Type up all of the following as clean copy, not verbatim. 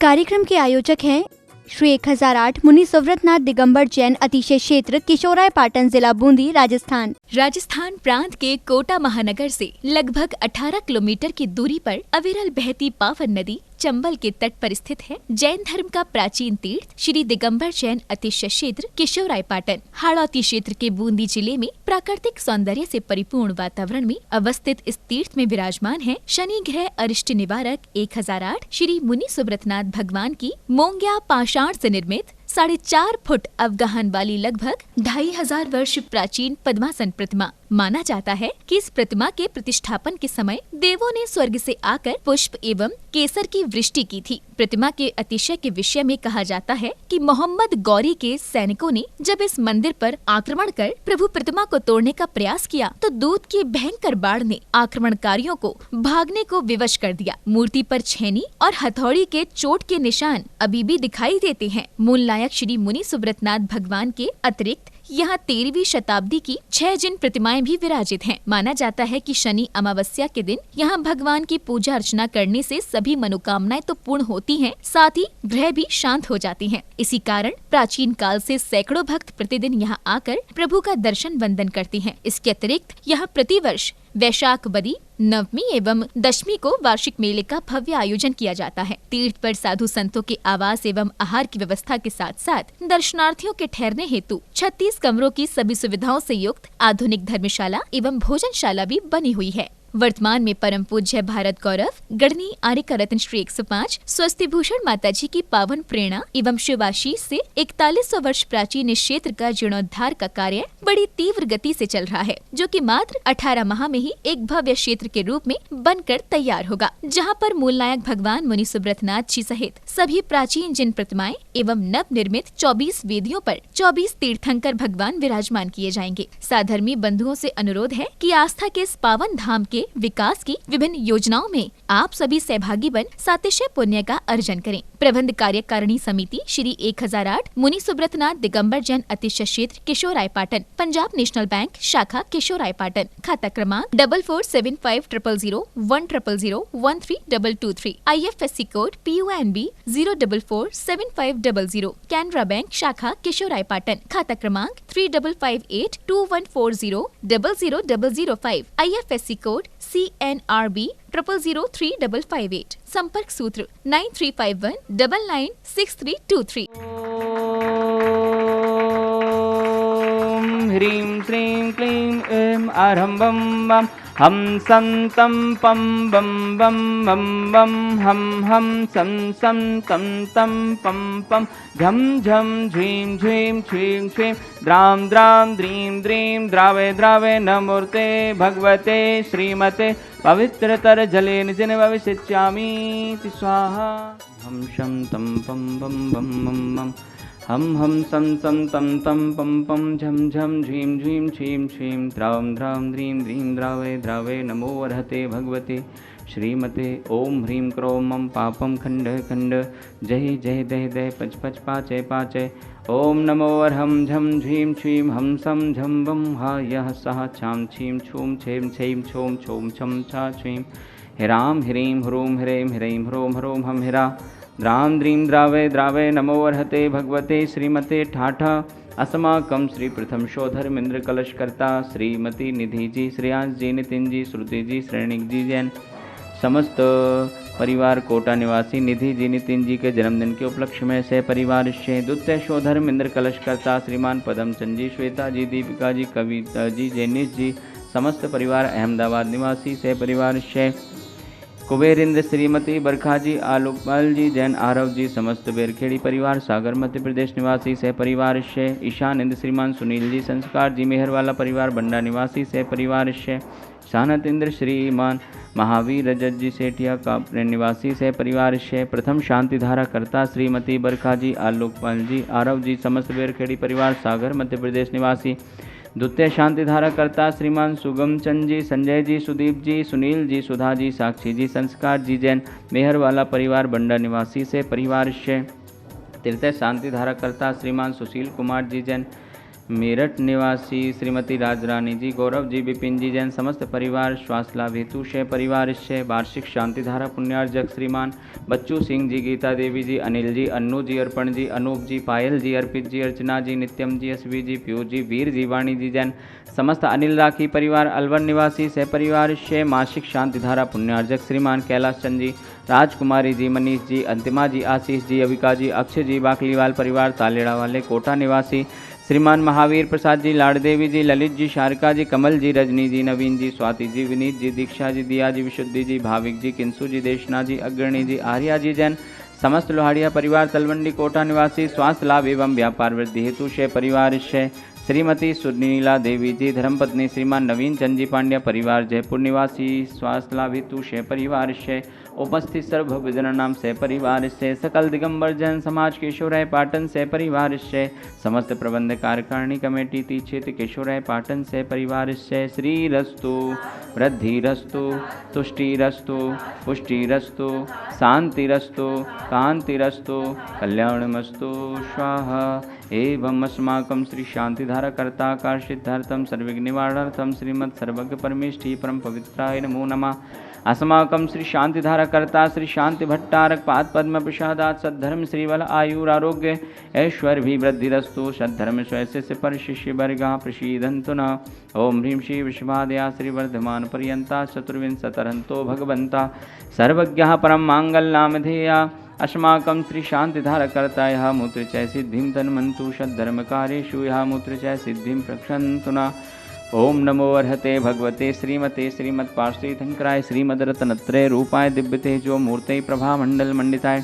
कार्यक्रम के आयोजक हैं श्री 1008 मुनि सुव्रतनाथ दिगंबर जैन अतिशय क्षेत्र किशोराय पाटन जिला बूंदी राजस्थान। राजस्थान प्रांत के कोटा महानगर से लगभग 18 किलोमीटर की दूरी पर अविरल बहती पावन नदी चंबल के तट पर स्थित है। जैन धर्म का प्राचीन तीर्थ श्री दिगंबर जैन अतिशय क्षेत्र किशोराय पाटन हाड़ौती क्षेत्र के बूंदी जिले में प्राकृतिक सौंदर्य से परिपूर्ण वातावरण में अवस्थित इस तीर्थ में विराजमान है शनि ग्रह अरिष्ट निवारक 1008 श्री मुनि सुव्रतनाथ भगवान की मोंग्या पाषाण से निर्मित 4.5 फुट अवगाहन वाली लगभग 2500 वर्ष प्राचीन पद्मासन प्रतिमा। माना जाता है कि इस प्रतिमा के प्रतिष्ठापन के समय देवों ने स्वर्ग से आकर पुष्प एवं केसर की वृष्टि की थी। प्रतिमा के अतिशय के विषय में कहा जाता है कि मोहम्मद गौरी के सैनिकों ने जब इस मंदिर पर आक्रमण कर प्रभु प्रतिमा को तोड़ने का प्रयास किया तो दूत की भयंकर बाढ़ ने आक्रमणकारियों को भागने को विवश कर दिया। मूर्ति पर छेनी और हथौड़ी के चोट के निशान अभी भी दिखाई देते हैं। मूल नायक श्री मुनि सुव्रतनाथ भगवान के अतिरिक्त यहाँ 13वीं शताब्दी की 6 जिन प्रतिमाएं भी विराजित हैं। माना जाता है कि शनि अमावस्या के दिन यहाँ भगवान की पूजा अर्चना करने से सभी मनोकामनाएं तो पूर्ण होती हैं, साथ ही ग्रह भी शांत हो जाती हैं। इसी कारण प्राचीन काल से सैकड़ों भक्त प्रतिदिन यहाँ आकर प्रभु का दर्शन वंदन करते हैं। इसके अतिरिक्त यहाँ प्रतिवर्ष वैशाख बदी नवमी एवं दशमी को वार्षिक मेले का भव्य आयोजन किया जाता है। तीर्थ पर साधु संतों के आवास एवं आहार की व्यवस्था के साथ साथ दर्शनार्थियों के ठहरने हेतु 36 कमरों की सभी सुविधाओं से युक्त आधुनिक धर्मशाला एवं भोजनशाला भी बनी हुई है। वर्तमान में परम पूज्य भारत गौरव गढ़नी आर्य रत्न श्री 105 स्वस्ति भूषण माता जी की पावन प्रेरणा एवं शिवाशीष से 4100 वर्ष प्राचीन इस क्षेत्र का जीर्णोद्धार का कार्य बड़ी तीव्र गति से चल रहा है, जो कि मात्र 18 माह में ही एक भव्य क्षेत्र के रूप में बनकर तैयार होगा, जहां पर मूल नायक भगवान मुनि सुव्रतनाथ जी सहित सभी प्राचीन जिन प्रतिमाएं एवं नव निर्मित 24 वेदियों पर 24 तीर्थंकर भगवान विराजमान किए जाएंगे। साधर्मी बंधुओं से अनुरोध है कि आस्था के इस पावन धाम के विकास की विभिन्न योजनाओं में आप सभी सहभागी बन सातिशय पुण्य का अर्जन करें। प्रबंध कार्यकारिणी समिति श्री 1008 मुनि सुव्रतनाथ दिगंबर जैन अतिशय क्षेत्र किशोराय पाटन, पंजाब नेशनल बैंक शाखा किशोराय पाटन, खाता क्रमांक 4475001000132223, IFSC code PUNB 0447500, Canara bank शाखा किशोराय पाटन, खाता क्रमांक 358214000005, IFSC कोड CNRB 000358, संपर्क सूत्र 9351996323। ओम ह्रीं श्रीं क्लीं ऐं आरंभं बम हम संतं पम बम बम बम बम हम सं सं तं तं पम पम झम झम झीं झीं छीं छीं द्रां द्रां द्रीं द्रीं द्रावे द्रावे नमूर्ते भगवते श्रीमते पवित्रतर जले निजन भविष्यामि स्वाहा। हम शं तं पम बम बम बम बम हम सं सं तं तं पम पम झम झम झीं झीं छीं छीं द्रां द्रां द्रीं द्रीं द्रावे द्रावे नमो अर्हते भगवते श्रीमते ओम ह्रीं क्रों मम पापम खंड खंड जय जय दय दय पच पच पाचय पाचय ओम नमो अर्हं झम झीं छीं हम सम झम बम हा यह सह छाम छीं छूम छेम छेम छोम छोम छम छा छीं ह्रां ह्रीं ह्रूं ह्रें ह्रैं ह्रों ह्रों हम ह्रा द्रां द्रीं द्रावे द्रावे नमो अर्हते भगवते श्रीमते ठाठा अस्माकं श्री प्रथम शोधर्मेंद्र कलशकर्ता श्रीमती निधि जी, श्रेयांश जी, नितिन जी, श्रुति जी, श्रेणिक जी जैन समस्त परिवार कोटा निवासी निधि जी नितिन जी के जन्मदिन के उपलक्ष्य में से परिवार से द्वितीय शोधर्मेंद्र कलशकर्ता श्रीमान पदमचंद जी, श्वेता जी, दीपिका जी, कविता जी, जैनिश जी समस्त परिवार अहमदाबाद निवासी से परिवार से कुबेरेंद्र श्रीमती बरखा जी, आलोकपाल जी, जैन आरव जी समस्त बेरखेड़ी परिवार सागर मध्य प्रदेश निवासी से परिवार से ईशान इंद्र श्रीमान सुनील जी, संस्कार जी मेहरवाला परिवार बंडा निवासी से परिवार से शानत इंद्र श्रीमान महावीर रजत जी सेठिया का निवासी से परिवार से प्रथम शांति धारा करता श्रीमती बरखा जी, आलोकपाल जी, आरव जी समस्त बेरखेड़ी परिवार सागर मध्य प्रदेश निवासी द्वितीय शांति धारा करता श्रीमान सुगम चंद जी, संजय जी, सुदीप जी, सुनील जी, सुधा जी, साक्षी जी, संस्कार जी जैन मेहरवाला परिवार बंडा निवासी से परिवार से तृतीय शांति धारा करता श्रीमान सुशील कुमार जी जैन मेरठ निवासी श्रीमती राजरानी जी, गौरव जी, विपिन जी जैन समस्त परिवार स्वास्थ्य लाभ हेतु शय परिवार शय वार्षिक शांति धारा पुण्यार्जक श्रीमान बच्चू सिंह जी, गीता देवी जी, अनिल जी, अन्नू जी, अर्पण जी, अनूप जी, पायल जी, अर्पित जी, अर्चना जी, नित्यम जी, एसवी जी, पीयूष जी, वीर जी, वाणी जी जैन समस्त अनिल राखी परिवार अलवर निवासी सह परिवार शय मासिक शांति धारा पुण्यार्जक श्रीमान कैलाश चंद जी, राजकुमारी जी, मनीष जी, अंतिमा जी, आशीष जी, अविका जी, अक्षय जी, बाकलीवाल परिवार तालेड़ा वाले कोटा निवासी श्रीमान महावीर प्रसाद जी, लाड़देवी जी, ललित जी, शारिका जी, कमल जी, रजनी जी, नवीन जी, स्वाति जी, विनीत जी, दीक्षा जी, दिया जी, विशुद्धि जी, भाविक जी, किंसु जी, देशना जी, अग्रणी जी, आर्या जी जैन समस्त लोहाड़िया परिवार तलवंडी कोटा निवासी स्वास्थ्य लाभ एवं व्यापार वृद्धि हेतु शय परिवार शय श्रीमती सुनीला देवी जी, धर्मपत्नी श्रीमान नवीन चंद जी पांड्या परिवार जयपुर निवासी स्वास्थ्य लाभ हेतु शय परिवार शय उपस्थित सर्वभजनानाम से परिवार से सकल दिगंबर जैन समाज केशवराय पाटन से परिवार से समस्त प्रबंध कार्यकारिणी कमेटी तीक्षेत्र केशवराय पाटन से परिवार से श्रीरस्तु वृद्धिरस्तु तुष्टिरस्तु पुष्टिरस्तु शांतिरस्तु कांतिरस्तु कल्याणमस्तु स्वाहा। एवं अस्माकं श्री शांतिधारा कर्ताकार सिद्धार्थम सर्वविघ्न निवारणार्थम श्रीमद् सर्वज्ञ परमेष्ठी परम पवित्राय नमो नमः। अस्माकं श्री शांतिधारा कर्ता श्री शांति भट्टारक पाद पद्म प्रसादात सद्धर्म श्रीवल आयुरारोग्य ऐश्वर्य वृद्धिरस्तु सद्धर्म स्वैस्य पर शिष्य वर्गा प्रसीदन्तु न। ओम ह्रीं श्री विश्वादया श्री वर्धमान पर्यंता चतुर्विंशतरन्तो भगवन्ता सर्वज्ञः परम मांगल्यनामधेया अस्माकं श्री शांतिधारा कर्ता यः मूत्र च सिद्धिं तन्मन्तु सद्धर्मकार्येषु यः मूत्र च सिद्धिं प्रक्षन्तु न। ओम नमो अर्हते भगवते श्रीमते श्रीमत्पार्श्वतीर्थंकराय श्रीमद्रत्नत्रय रूपाय दिव्य तेजो मूर्ते प्रभा मंडल मंडिताय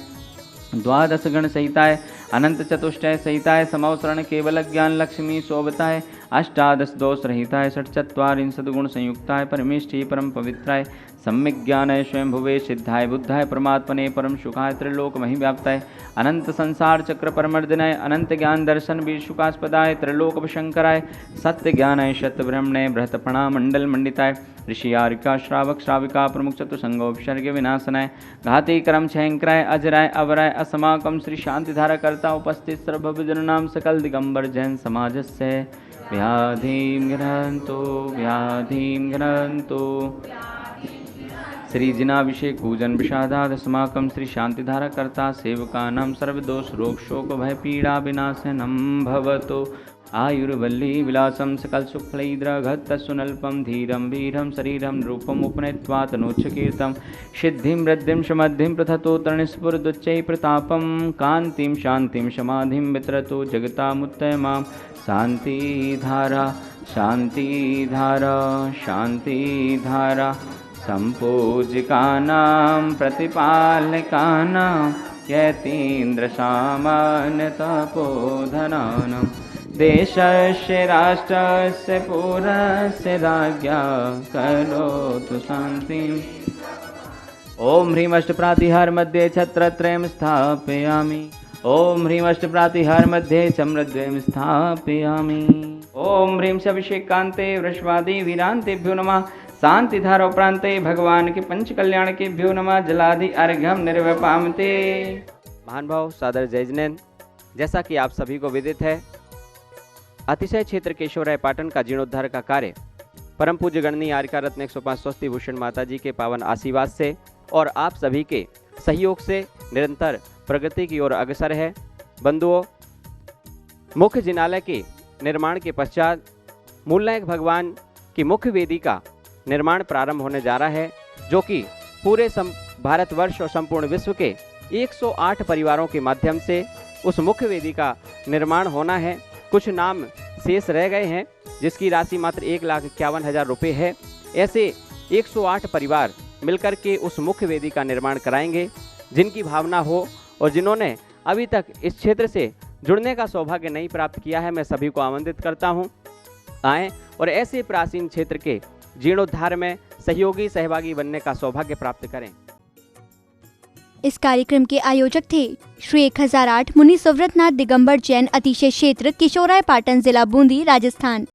द्वादश गण सहिताय अनंत चतुष्टय सहिताय समवसरण केवल ज्ञान लक्ष्मी शोभताय अष्टादश दोष रहिताय षट्चत्वारिंशत् गुण संयुक्ताय परमेष्ठी परम पवित्राय सम्यक ज्ञानाय स्वयं भुवे सिद्धाय बुद्धाय परमात्मने परम सुखाय त्रिलोक महि व्याप्ताय अनंत संसार चक्र परमर्दनाय अनंत ज्ञान दर्शन विशुकास्पदाय त्रिलोक शंकराय सत्य ज्ञानाय शत ब्रह्मणे बृहतपणा मंडल मंडिताय ऋषियारिका श्रावक श्राविका प्रमुख चतुसंगोपसर्ग विनाशनाय घाती कर्म छयंकराय अजराय अवराय अस्माकं श्री शांतिधारा कर्ता उपस्थित सर्वभजनानां सकल दिगंबर जैन समाजस्य व्याधिं घ्नन्तु श्री जिनाभिषेक पूजन विषादाद अस्माकं श्री शांतिधारा कर्ता सेवकानां सर्वदोष रोग शोक भय पीड़ा विनाशनं भवतु। आयुर्वल्ली विलासं सकल सुखलैद्रघत्तसुनल्पं धीरं वीरं शरीरं रूपम् उपनेत्वा तनोच्छकीर्तं सिद्धिं वृद्धिं समद्धिं प्रथतो तरणस्फुरदुच्चै प्रतापं कान्तिं शान्तिं समाधिं वितरतो जगतामुत्तमां शान्तिधारा शान्तिधारा शान्तिधारा सम्पूजिकानां प्रतिपालकानां यतीन्द्र सामान्य तपोधनानां देशस्य राष्ट्रस्य पुरस्य राज्ञा करोतु शान्तिम्। ओम ह्रीं अष्टप्रातिहार मध्ये छत्रत्रयं स्थापयामि। ओम ह्रीं अष्टप्रातिहार मध्ये चम्रद्वयं स्थापयामि। ओम ह्रीं अभिषेकान्ते वृषवादि वीरान्तेभ्यो नमः। शांतिधारा उपरांते भगवान के पंच कल्याण केभ्यो नमः। जलादि अर्घ्यं निर्वपामते। महानुभाव सादर जय जिनेन्द्र। जैसा कि आप सभी को विदित है, अतिशय क्षेत्र केशवराय पाटन का जीर्णोद्धार का कार्य परम पूज्य गणनीय आर्यका रत्न 105 स्वस्ति भूषण माता जी के पावन आशीर्वाद से और आप सभी के सहयोग से निरंतर प्रगति की ओर अग्रसर है। बंधुओं, मुख्य जिनालय के निर्माण के पश्चात मूलनायक भगवान की मुख्य वेदी का निर्माण प्रारंभ होने जा रहा है, जो कि पूरे भारतवर्ष और संपूर्ण विश्व के 108 परिवारों के माध्यम से उस मुख्य वेदी का निर्माण होना है। कुछ नाम शेष रह गए हैं, जिसकी राशि मात्र 1,51,000 रुपये है। ऐसे 108 परिवार मिलकर के उस मुख्य वेदी का निर्माण कराएंगे। जिनकी भावना हो और जिन्होंने अभी तक इस क्षेत्र से जुड़ने का सौभाग्य नहीं प्राप्त किया है, मैं सभी को आमंत्रित करता हूं, आएँ और ऐसे प्राचीन क्षेत्र के जीर्णोद्धार में सहभागी बनने का सौभाग्य प्राप्त करें। इस कार्यक्रम के आयोजक थे श्री 1008 मुनि सुव्रतनाथ दिगंबर जैन अतिशय क्षेत्र किशोराय पाटन जिला बूंदी राजस्थान।